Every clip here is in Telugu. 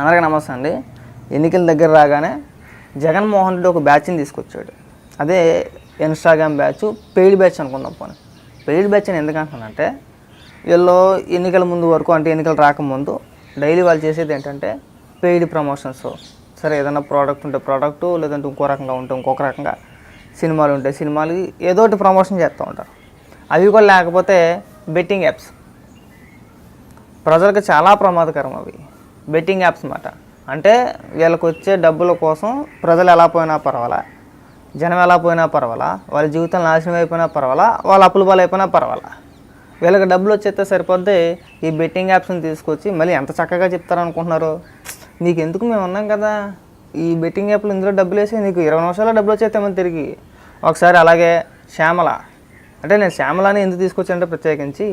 అందరికీ నమస్తే అండి. ఎన్నికల దగ్గర రాగానే జగన్మోహన్ రెడ్డి ఒక బ్యాచ్ని తీసుకొచ్చాడు. అదే ఇన్స్టాగ్రామ్ బ్యాచ్, పెయిడ్ బ్యాచ్ అనుకుందాం. పోనీ పెయిడ్ బ్యాచ్ అని ఎందుకంటున్నానంటే, వీళ్ళు ఎన్నికల ముందు వరకు, అంటే ఎన్నికలు రాకముందు డైలీ వాళ్ళు చేసేది ఏంటంటే పెయిడ్ ప్రమోషన్స్. సరే, ఏదైనా ప్రోడక్ట్ ఉంటే ప్రోడక్టు, లేదంటే ఇంకో రకంగా ఉంటే ఇంకొక రకంగా, సినిమాలు ఉంటే సినిమాలకి ఏదో ఒకటి ప్రమోషన్ చేస్తూ ఉంటారు. అవి కూడా లేకపోతే బెట్టింగ్ యాప్స్, ప్రజలకు చాలా ప్రమాదకరం అవి బెట్టింగ్ యాప్స్ అన్నమాట. అంటే వీళ్ళకి వచ్చే డబ్బుల కోసం ప్రజలు ఎలా పోయినా పర్వాలా, జనం ఎలా పోయినా పర్వాలా, వాళ్ళ జీవితం నాశనం అయిపోయినా పర్వాలా, వాళ్ళ అప్పుల పాలు అయిపోయినా పర్వాలా, వీళ్ళకి డబ్బులు వచ్చేస్తే సరిపోద్ది. ఈ బెట్టింగ్ యాప్స్ని తీసుకొచ్చి మళ్ళీ ఎంత చక్కగా చెప్తారనుకుంటున్నారు. నీకు ఎందుకు, మేము ఉన్నాం కదా, ఈ బెట్టింగ్ యాప్లు ఇందులో డబ్బులు వేసి నీకు 20 నిమిషాల్లో డబ్బులు వచ్చేస్తామని తిరిగి. ఒకసారి అలాగే శ్యామల, అంటే నేను శ్యామలని ఎందుకు తీసుకొచ్చానంటే ప్రత్యేకించి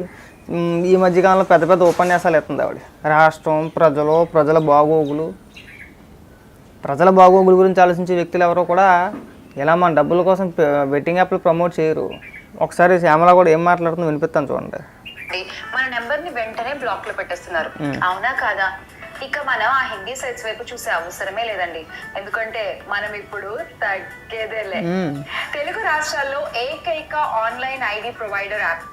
ఈ మధ్యకాలంలో పెద్ద పెద్ద ఉపన్యాసాలు ఎత్తుంది ఆవిడ. రాష్ట్రం, ప్రజల బాగోగుల గురించి ఆలోచించే వ్యక్తులు ఎవరో కూడా ఇలా మన డబ్బుల కోసం బెట్టింగ్ యాప్లు ప్రమోట్ చేయరు. ఒకసారి శ్యామల కూడా ఏం మాట్లాడుతుందో వినిపిస్తాను చూడండి. మన నెంబర్ ని వెంటనే బ్లాక్ లో పెట్టేస్తున్నారు, అవునా కాదా? ఇక మనం ఆ హిందీ సైట్స్ వైపు చూసే అవసరమే లేదండి, ఎందుకంటే మనం ఇప్పుడు తగ్గేదేలే. తెలుగు రాష్ట్రాల్లో ఏకైక online ID provider app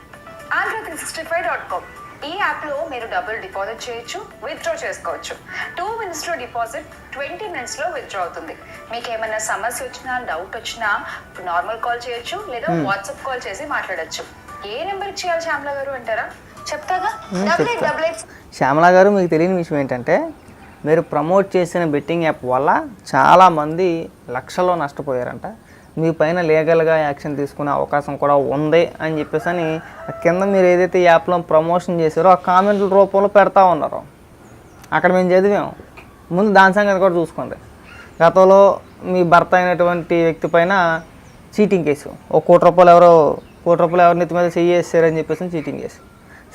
andhra365.com. ఈ యాప్ లో మీరు డబ్బులు డిపాజిట్ చేయొచ్చు, విత్డ్రా చేసుకోవచ్చు. 2 minutes లో డిపాజిట్, 20 minutes లో విత్డ్రా అవుతుంది. మీకు ఏమైనా సమస్య వచ్చినా, డౌట్ వచ్చినా నార్మల్ కాల్ చేయొచ్చు, లేదా వాట్సాప్ కాల్ చేసి మాట్లాడచ్చు. ఏ నెంబర్ చేయాలి శ్యామల గారు అంటారా? చెప్తాగా. శ్యామల గారు, మీకు తెలియని విషయం ఏంటంటే, మీరు ప్రమోట్ చేసిన బెట్టింగ్ యాప్ వల్ల చాలామంది లక్షల్లో నష్టపోయారంట. మీ పైన లీగల్గా యాక్షన్ తీసుకునే అవకాశం కూడా ఉంది అని చెప్పేసి అని కింద మీరు ఏదైతే యాప్లో ప్రమోషన్ చేశారో ఆ కామెంట్ల రూపంలో పెడతా ఉన్నారు. అక్కడ మేము చదివాము. ముందు దాని సంగతి కూడా చూసుకోండి. గతంలో మీ భర్త అయినటువంటి వ్యక్తి పైన చీటింగ్ కేసు, ₹1 కోటి ఎవరు నెత్తి మీద చేసారని చెప్పేసి చీటింగ్ కేసు.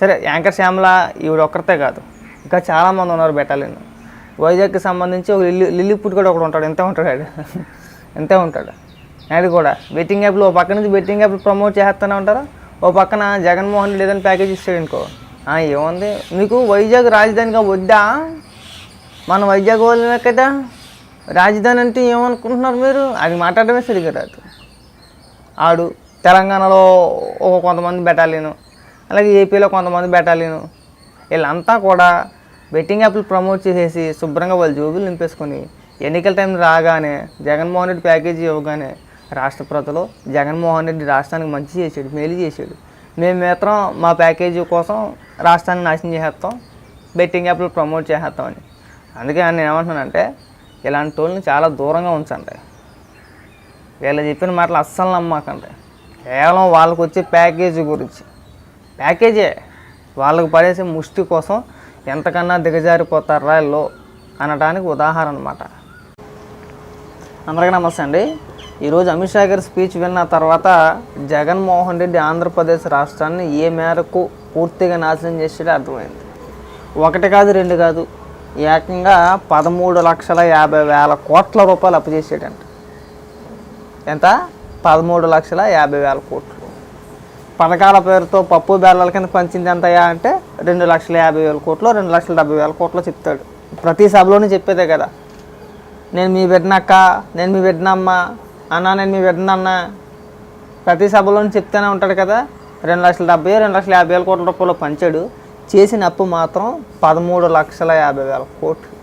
సరే, యాంకర్ శ్యామల ఈవిడ ఒక్కరితే కాదు, ఇంకా చాలామంది ఉన్నారు బెటాలియన్. వైజాగ్కి సంబంధించి ఒక లిల్లీపుట్ కూడా ఒకడు ఉంటాడు. ఎంతే ఉంటాడు అది కూడా బెట్టింగ్ యాప్లు. ఓ పక్క నుంచి బెట్టింగ్ యాప్లు ప్రమోట్ చేస్తూనే ఉంటారు, ఓ పక్కన జగన్మోహన్ రెడ్డి ఏదైనా ప్యాకేజ్ ఇస్తాడు అనుకో, ఏముంది మీకు వైజాగ్ రాజధానిగా వద్దా, మన వైజాగ్ వాళ్ళమే కదా రాజధాని అంటే ఏమనుకుంటున్నారు మీరు, అది మాట్లాడమే సరిగ్గా రాదు. ఆడు తెలంగాణలో కొంతమంది బెటాలియను, అలాగే ఏపీలో కొంతమంది బెటాలియను, వీళ్ళంతా కూడా బెట్టింగ్ యాప్లు ప్రమోట్ చేసేసి శుభ్రంగా వాళ్ళ జోబులు నింపేసుకొని ఎన్నికల టైం రాగానే జగన్మోహన్ రెడ్డి ప్యాకేజీ ఇవ్వగానే రాష్ట్ర ప్రజలు జగన్మోహన్ రెడ్డి రాష్ట్రానికి మంచి చేసాడు, మేలు చేసాడు, మేము మాత్రం మా ప్యాకేజీ కోసం రాష్ట్రాన్ని నాశనం చేసేస్తాం, బెట్టింగ్ యాప్లు ప్రమోట్ చేసేస్తామని. అందుకే నేను ఏమంటున్నానంటే, ఇలాంటి వాళ్ళని చాలా దూరంగా ఉంచండి. వీళ్ళు చెప్పిన మాటలు అస్సలు నమ్మకండి. కేవలం వాళ్ళకు వచ్చే ప్యాకేజీ గురించి, ప్యాకేజే వాళ్ళకు పడేసే ముష్టి కోసం ఎంతకన్నా దిగజారిపోతారా వీళ్ళు అనడానికి ఉదాహరణ అన్నమాట. అందరికీ నమస్తే అండి. ఈరోజు అమిత్ షా గారి స్పీచ్ విన్న తర్వాత జగన్మోహన్ రెడ్డి ఆంధ్రప్రదేశ్ రాష్ట్రాన్ని ఏ మేరకు పూర్తిగా నాశనం చేసేది అర్థమైంది. 1 కాదు 2 కాదు, ఏకంగా 13,50,000 కోట్ల రూపాయలు అప్పు చేసాడంట. ఎంత? 13,50,000 కోట్లు. పథకాల పేరుతో పప్పు బేళ్ళల కింద పంచింది ఎంతయా అంటే 2,50,000 కోట్లు, 2,70,000 కోట్లు చెప్తాడు. ప్రతి సభలోనే చెప్పేదే కదా, నేను మీ బిడ్డనక్క, నేను మీ బిడ్డనమ్మ అన్న, నేను మీ బిడ్డనన్న, ప్రతి సభలోనే చెప్తూనే ఉంటాడు కదా. 2,70,000, 2,50,000 కోట్ల రూపాయలు పంచాడు. చేసిన అప్పు మాత్రం 13,50,000 కోట్లు.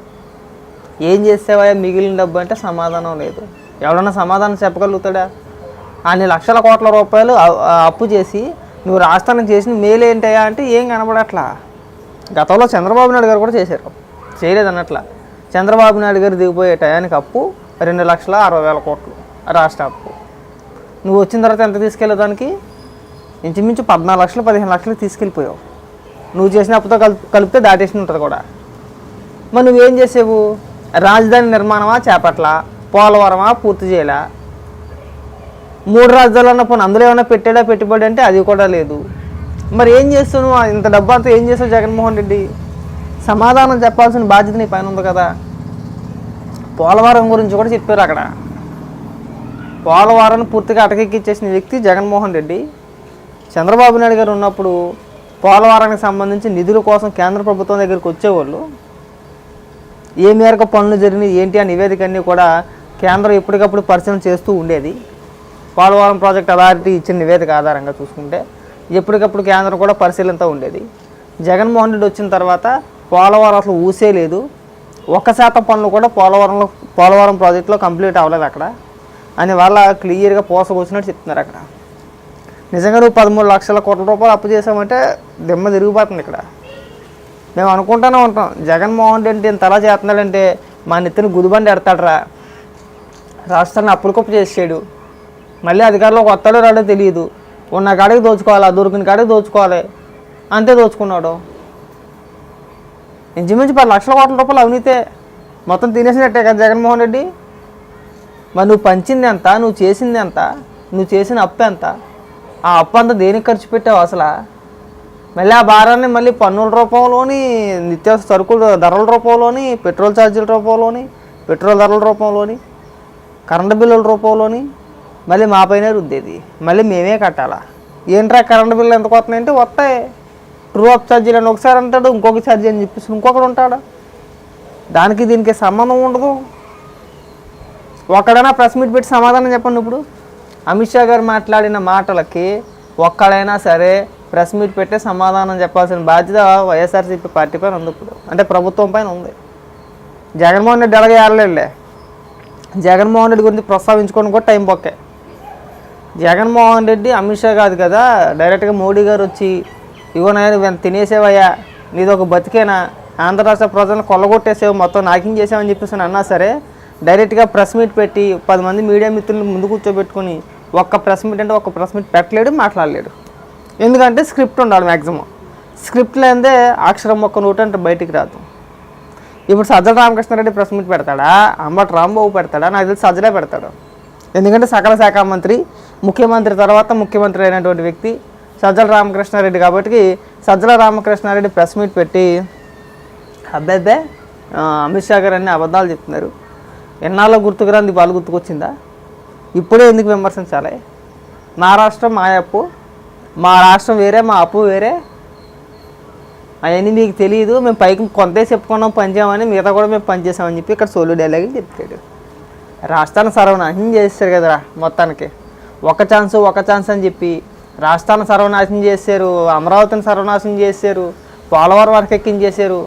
ఏం చేసేవా మిగిలిన డబ్బు అంటే సమాధానం లేదు. ఎవడన్నా సమాధానం చెప్పగలుగుతాడా? అన్ని లక్షల కోట్ల రూపాయలు అప్పు చేసి నువ్వు రాష్ట్రానికి చేసిన మేలు ఏంటయ్యా అంటే ఏం కనబడట్లా. గతంలో చంద్రబాబు నాయుడు గారు కూడా చేశారు, చేయలేదన్నట్లా. చంద్రబాబు నాయుడు గారు దిగిపోయే టయానికి అప్పు 2,60,000 కోట్లు రాష్ట్ర అప్పు. నువ్వు వచ్చిన తర్వాత ఎంత తీసుకెళ్ళేదానికి? ఇంచుమించు 14 లక్షలు 15 లక్షలు తీసుకెళ్ళిపోయావు. నువ్వు చేసిన అప్పుతో కలిపితే దాటేసి ఉంటుంది కూడా. మరి నువ్వేం చేసావు? రాజధాని నిర్మాణమా చేపట్లా, పోలవరమా పూర్తి చేయలే, 3 రాజధానులు అన్న పోనీ అందులో ఏమైనా పెట్టాడా పెట్టుబడి అంటే అది కూడా లేదు. మరి ఏం చేస్తావు నువ్వు? ఇంత డబ్బు అంతా ఏం చేస్తావు జగన్మోహన్ రెడ్డి? సమాధానం చెప్పాల్సిన బాధ్యత నీ పైన ఉంది కదా. పోలవరం గురించి కూడా చెప్పారు అక్కడ. పోలవరాన్ని పూర్తిగా అటకెక్కిచ్చేసిన వ్యక్తి జగన్మోహన్ రెడ్డి. చంద్రబాబు నాయుడు గారు ఉన్నప్పుడు పోలవరానికి సంబంధించి నిధుల కోసం కేంద్ర ప్రభుత్వం దగ్గరికి వచ్చేవాళ్ళు. ఏ మేరకు పనులు జరిగినాయి ఏంటి ఆ నివేదిక అన్నీ కూడా కేంద్రం ఎప్పటికప్పుడు పరిశీలన చేస్తూ ఉండేది. పోలవరం ప్రాజెక్ట్ అథారిటీ ఇచ్చిన నివేదిక ఆధారంగా చూసుకుంటే ఎప్పటికప్పుడు కేంద్రం కూడా పరిశీలనతో ఉండేది. జగన్మోహన్ రెడ్డి వచ్చిన తర్వాత పోలవరం అసలు ఊసే లేదు, 1% పనులు కూడా పోలవరం ప్రాజెక్టులో కంప్లీట్ అవ్వలేదు అక్కడ అని వాళ్ళ క్లియర్గా పోసకొచ్చినట్టు చెప్తున్నారు. అక్కడ నిజంగా నువ్వు 13 లక్షల కోట్ల రూపాయలు అప్పు చేసామంటే దిమ్మ తిరిగిపోతుంది. ఇక్కడ మేము అనుకుంటూనే ఉంటాం, జగన్మోహన్ రెడ్డి ఇంత అలా చేస్తున్నాడంటే మా నెత్తిని గుదిబండి ఎడతాడరా, రాష్ట్రాన్ని అప్పులకప్పు చేసాడు, మళ్ళీ అధికారంలోకి వస్తాడో రాడో తెలియదు, ఉన్న కాడికి దోచుకోవాలి, దొరికిన కాడికి దోచుకోవాలి, అంతే దోచుకున్నాడు. ఇంచుమించు 10 లక్షల కోట్ల రూపాయలు అవినీతే మొత్తం తినేసినట్టే కదా జగన్మోహన్ రెడ్డి. మరి నువ్వు పంచింది ఎంత, నువ్వు చేసింది ఎంత, నువ్వు చేసిన అప్పు ఎంత, ఆ అప్పు అంతా దేనికి ఖర్చు పెట్టావు అసలు? మళ్ళీ ఆ భారాన్ని మళ్ళీ పన్నుల రూపంలోని, నిత్యావసర సరుకుల ధరల రూపంలోని, పెట్రోల్ ఛార్జీల రూపంలోని, పెట్రోల్ ధరల రూపంలోని, కరెంటు బిల్లుల రూపంలోని మళ్ళీ మా పైన రుద్దేది, మళ్ళీ మేమే కట్టాలా. ఏంట్రా కరెంటు బిల్లు ఎంత వస్తున్నాయంటే వస్తాయి, ట్రూ అప్ ఛార్జీలు అని ఒకసారి అంటాడు, ఇంకొక ఛార్జీ అని చెప్పేసి ఇంకొకడు ఉంటాడు. దానికి దీనికి సంబంధం ఉండదు. ఒక్కడైనా ప్రెస్ మీట్ పెట్టి సమాధానం చెప్పండి. ఇప్పుడు అమిత్ షా గారు మాట్లాడిన మాటలకి ఒక్కడైనా సరే ప్రెస్ మీట్ పెట్టే సమాధానం చెప్పాల్సిన బాధ్యత వైఎస్ఆర్సీపీ పార్టీ పైన ఉంది. ఇప్పుడు అంటే ప్రభుత్వం పైన ఉంది. జగన్మోహన్ రెడ్డి ఎలాగే ఆడలేదులే, జగన్మోహన్ రెడ్డి గురించి ప్రస్తావించుకోవడం కూడా టైం పక్కే. జగన్మోహన్ రెడ్డి అమిత్ షా కాదు కదా, డైరెక్ట్గా మోడీ గారు వచ్చి ఇవ్వనయ్యా నువ్వు ఎంత తినేసేవయ్యా, నీది ఒక బతికేనా, ఆంధ్ర రాష్ట్ర ప్రజలను కొల్లగొట్టేసావు, మొత్తం నాకింగ్ చేసావని చెప్పేసి అన్నా సరే డైరెక్ట్గా ప్రెస్ మీట్ పెట్టి 10 మంది మీడియా మిత్రులను ముందు కూర్చోబెట్టుకుని ఒక్క ప్రెస్ మీట్ అంటే ఒక్క ప్రెస్ మీట్ పెట్టలేడు, మాట్లాడలేడు. ఎందుకంటే స్క్రిప్ట్ ఉండాలి. మ్యాక్సిమం స్క్రిప్ట్ లేదే అక్షరం ఒక్క నోటు అంటే బయటికి రాదు. ఇప్పుడు సజ్జల రామకృష్ణారెడ్డి ప్రెస్ మీట్ పెడతాడా, అంబటి రాంబాబు పెడతాడా? నాకు తెలిసి సజ్జలే పెడతాడు. ఎందుకంటే సకల శాఖ మంత్రి, ముఖ్యమంత్రి తర్వాత ముఖ్యమంత్రి అయినటువంటి వ్యక్తి సజ్జల రామకృష్ణారెడ్డి కాబట్టి సజ్జల రామకృష్ణారెడ్డి ప్రెస్ మీట్ పెట్టి అబ్బాయితే అమిత్ షా గారు అన్ని అబద్ధాలు చెప్తున్నారు, ఎన్నాళ్ళో గుర్తుకురాంది వాళ్ళు గుర్తుకొచ్చిందా, ఇప్పుడే ఎందుకు విమర్శించాలి, మా రాష్ట్రం మా అప్పు, మా రాష్ట్రం వేరే మా అప్పు వేరే, అవన్నీ మీకు తెలియదు, మేము పైకి కొంతే చెప్పుకున్నాం పనిచేయమని, మిగతా కూడా మేము పనిచేసామని చెప్పి ఇక్కడ సోలో డైలాగులు చెప్తాడు. రాష్ట్రాన్ని సర్వనాశనం చేస్తారు కదరా మొత్తానికి. ఒక ఛాన్స్ అని చెప్పి రాష్ట్రాన్ని సర్వనాశనం చేశారు, అమరావతిని సర్వనాశనం చేశారు, పోలవరం వరకు ఎక్కించేశారు.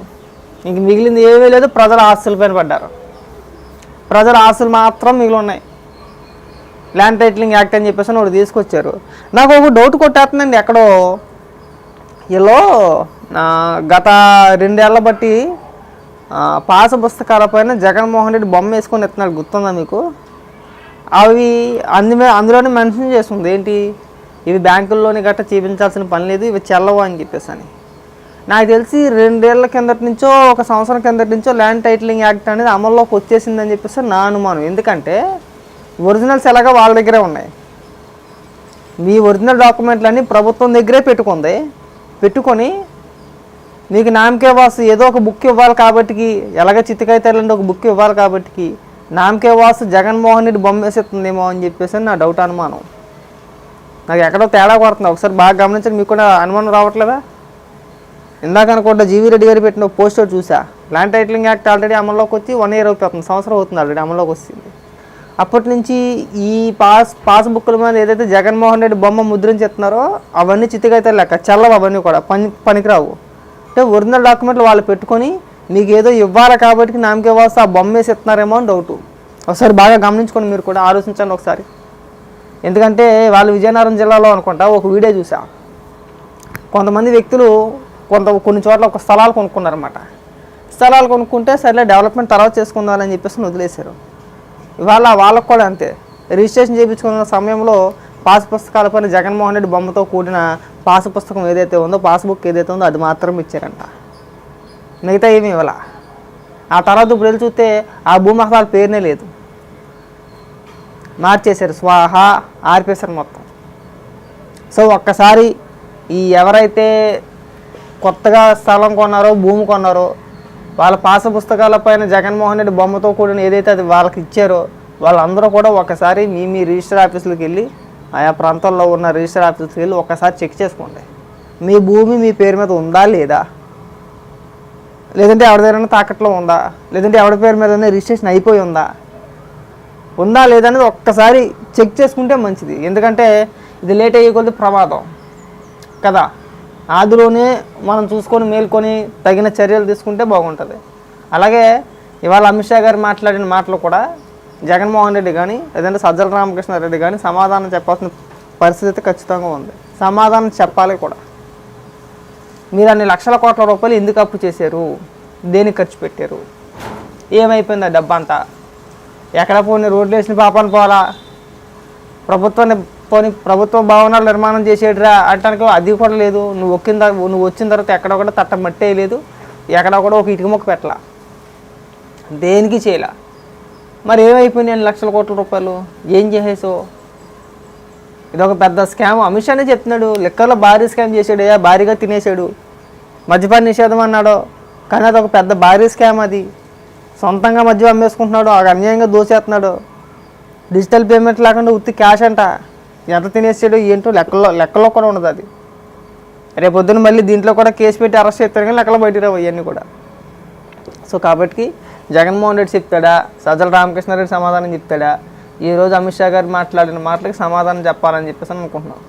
ఇంక మిగిలింది ఏమీ లేదు, ప్రజల ఆస్తుల పైన పడ్డారు. ప్రజల ఆస్తులు మాత్రం మిగిలి ఉన్నాయి. ల్యాండ్ టైటిలింగ్ యాక్ట్ అని చెప్పేసి ఒకటి తీసుకొచ్చారు. నాకు ఒక డౌట్ కొట్టేస్తుందండి, ఎక్కడో ఇలా గత 2 ఏళ్ల బట్టి పాస్ పుస్తకాల పైన జగన్మోహన్ రెడ్డి బొమ్మ వేసుకొని ఎత్తున్నాడు, గుర్తుందా మీకు? అవి అందులోనే మెన్షన్ చేస్తుంది ఏంటి, ఇవి బ్యాంకుల్లోని గట్రా చూపించాల్సిన పని లేదు, ఇవి చెల్లవు అని చెప్పేసి అని. నాకు తెలిసి 2 ఏళ్ల కిందటి నుంచో 1 సంవత్సరం కిందటి నుంచో ల్యాండ్ టైటిలింగ్ యాక్ట్ అనేది అమల్లోకి వచ్చేసిందని చెప్పేసి నా అనుమానం. ఎందుకంటే ఒరిజినల్స్ ఎలాగా వాళ్ళ దగ్గరే ఉన్నాయి. మీ ఒరిజినల్ డాక్యుమెంట్లన్నీ ప్రభుత్వం దగ్గరే పెట్టుకొని మీకు నామకే వాసు ఏదో ఒక బుక్ ఇవ్వాలి కాబట్టి, ఎలాగ చిత్తకైతేలంటే ఒక బుక్ ఇవ్వాలి కాబట్టి నామకే వాసు జగన్మోహన్ రెడ్డి బొమ్మ వేసేస్తుందేమో అని చెప్పేసి నా డౌట్, అనుమానం. నాకు ఎక్కడో తేడా కొడుతుంది, ఒకసారి బాగా గమనించండి. మీకు కూడా అనుమానం రావట్లేదా? ఇందాక అనుకుంటా జీవీ రెడ్డి గారు పెట్టిన పోస్టర్ చూసా, ల్యాండ్ టైటిలింగ్ యాక్ట్ ఆల్రెడీ అమల్లోకి వచ్చి 1 year అయిపోతుంది, సంవత్సరం అవుతుంది ఆల్రెడీ అమల్లోకి వచ్చింది. అప్పటి నుంచి ఈ పాస్ బుక్ల మీద ఏదైతే జగన్మోహన్ రెడ్డి బొమ్మ ముద్రించేస్తున్నారో అవన్నీ చిత్తకైతే లెక్క, చల్లవు, అవన్నీ కూడా పనికిరావు. అంటే ఒరిజినల్ డాక్యుమెంట్లు వాళ్ళు పెట్టుకొని మీకు ఏదో ఇవ్వాలి కాబట్టి నామకే వాసు ఆ బొమ్మ వేసి ఇస్తున్నారేమో అని డౌటు. ఒకసారి బాగా గమనించుకొని మీరు కూడా ఆలోచించండి ఒకసారి. ఎందుకంటే వాళ్ళు విజయనగరం జిల్లాలో అనుకుంటా ఒక వీడియో చూసా, కొంతమంది వ్యక్తులు కొన్ని చోట్ల ఒక స్థలాలు కొనుక్కున్నారన్నమాట. స్థలాలు కొనుక్కుంటే సరే డెవలప్మెంట్ తర్వాత చేసుకుందామని చెప్పేసి వదిలేశారు. ఇవాళ వాళ్ళకు కూడా అంతే, రిజిస్ట్రేషన్ చేయించుకున్న సమయంలో పాస్ పుస్తకాల పైన జగన్మోహన్ రెడ్డి బొమ్మతో కూడిన పాస్ పుస్తకం ఏదైతే ఉందో, పాస్బుక్ ఏదైతే ఉందో అది మాత్రం ఇచ్చారంట, మిగతా ఏమి ఇవ్వాల. ఆ తర్వాత ఇప్పుడు వెళ్ళి చూస్తే ఆ భూమి అసలు పేరునే లేదు, మార్చేశారు, స్వాహా ఆర్పేశారు మొత్తం. సో ఒక్కసారి ఈ ఎవరైతే కొత్తగా స్థలం కొన్నారో భూమి కొన్నారో వాళ్ళ పాస పుస్తకాల పైన జగన్మోహన్ రెడ్డి బొమ్మతో కూడిన ఏదైతే అది వాళ్ళకి ఇచ్చారో వాళ్ళందరూ కూడా ఒకసారి మీ రిజిస్టర్ ఆఫీసులకు వెళ్ళి, ఆయా ప్రాంతాల్లో ఉన్న రిజిస్టర్ ఆఫీసులకు వెళ్ళి ఒకసారి చెక్ చేసుకోండి, మీ భూమి మీ పేరు మీద ఉందా లేదా. లేదంటే ఎవరి దగ్గర తాకట్లో ఉందా, లేదంటే ఎవరి పేరు మీద రిజిస్ట్రేషన్ అయిపోయి ఉందా లేదనేది ఒక్కసారి చెక్ చేసుకుంటే మంచిది. ఎందుకంటే ఇది లేట్ అయ్యే కొద్ది ప్రమాదం కదా. ఆదిలోనే మనం చూసుకొని మేల్కొని తగిన చర్యలు తీసుకుంటే బాగుంటుంది. అలాగే ఇవాళ అమిత్ షా గారు మాట్లాడిన మాటలు కూడా జగన్మోహన్ రెడ్డి కానీ లేదంటే సజ్జల రామకృష్ణారెడ్డి కానీ సమాధానం చెప్పాల్సిన పరిస్థితి ఖచ్చితంగా ఉంది. సమాధానం చెప్పాలి కూడా. మీరు అన్ని లక్షల కోట్ల రూపాయలు ఎందుకు అప్పు చేశారు, దేనికి ఖర్చు పెట్టారు, ఏమైపోయింది ఆ డబ్బంతా, ఎక్కడ పోనీ రోడ్లు వేసిన పాపాన్ని పోలా, ప్రభుత్వ భవనాలు నిర్మాణం చేసేటిరా అంటానికి అది కూడా లేదు. నువ్వు వచ్చిన తర్వాత ఎక్కడ కూడా తట్ట మట్టి వేయలేదు, ఎక్కడ కూడా ఒక ఇటుక మొక్క పెట్టలా, దేనికి చేయలా. మరి ఏమైపోయినాయి లక్షల కోట్ల రూపాయలు, ఏం చేసేసో? ఇదొక పెద్ద స్కామ్. అమిత్ షానే చెప్తున్నాడు, లెక్కర్లో భారీ స్కామ్ చేశాడు, భారీగా తినేశాడు, మద్యపాన నిషేధం అన్నాడు, కానీ అదొక పెద్ద భారీ స్కామ్. అది సొంతంగా మద్యం అమ్మేసుకుంటున్నాడు, అన్యాయంగా దోసేస్తున్నాడు. డిజిటల్ పేమెంట్ లేకుండా ఉత్తి క్యాష్ అంట, ఎంత తినేసాడు ఏంటో లెక్కల్లో కూడా ఉండదు. అది రేపొద్దున మళ్ళీ దీంట్లో కూడా కేసు పెట్టి అరెస్ట్ చేస్తారు, కానీ లెక్కలు బయట రావు ఇవన్నీ కూడా. సో కాబట్టి జగన్మోహన్ రెడ్డి చెప్తాడా, సజ్జల రామకృష్ణారెడ్డి సమాధానం చెప్తాడా, ఈరోజు అమిత్ షా గారు మాట్లాడిన మాటలకి సమాధానం చెప్పాలని చెప్పేసి అనుకుంటున్నాం.